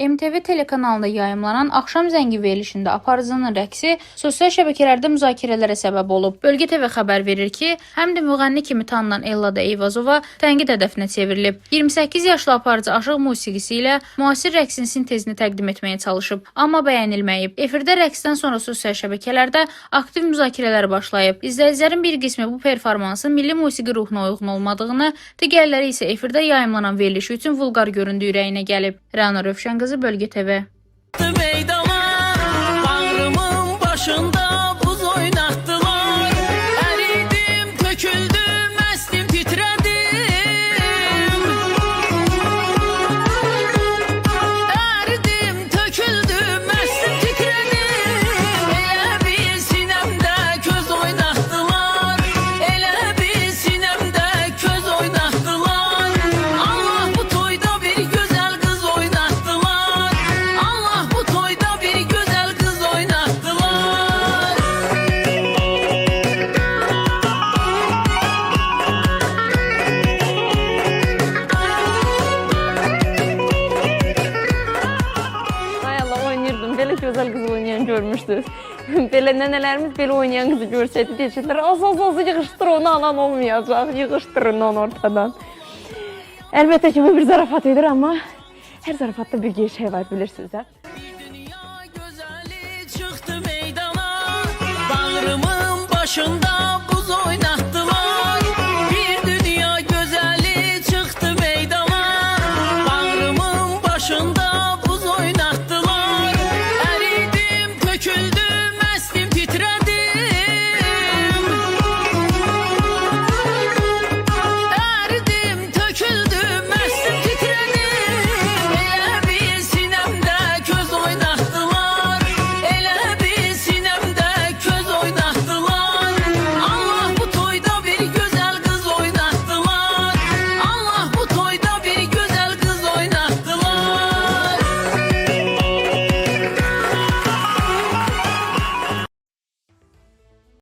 MTV telekanalında yayımlanan Axşam Zəngi verilişində aparıcının rəqsi sosial şəbəkələrdə müzakirələrə səbəb olub. Bölgə TV xəbər verir ki, həm də müğənni kimi tanınan Ellada Eyvazova tənqid hədəfinə çevrilib. 28 yaşlı aparıcı aşıq musiqisi ilə müasir rəqsin sintezini təqdim etməyə çalışıb, amma bəyənilməyib. Efirdə rəqsdən sonra sosial şəbəkələrdə aktiv müzakirələr başlayıb. İzləyicilərin bir qismi bu performansın milli musiqi ruhuna uyğun olmadığını, digərləri isə efirdə yayımlanan veriliş üçün vulqar göründüyü rəyinə gəlib. Rəna Rövşən qızı, Bölgə TV. Bağrımın başında buz oynattılar. Əridim, töküldüm, əstim, titrədim. Əridim, töküldüm, əstim, titrədim. Elə bir sinəmdə köz oynatdılar. Elə bir sinəmdə köz oynatdılar. Allah bu toyda bir gözəl qız oynatdılar. Allah bu toyda bir gözəl qız oynatdılar. Ay Allah, oynayırdım. Belə gözəl qız oynayan görmüşdünüz. Belə nənələrimiz belə oynayan qızı görsəydi deyəcəklər, az yığışdır, onu alan olmayacaq, yığışdırın onu ortadan. Əlbəttə ki, bu bir zarafat edir, amma hər zarafatda bir gerçək var, bilirsiniz də. Dünya gözəli çıxdı meydana. Bağrımın başında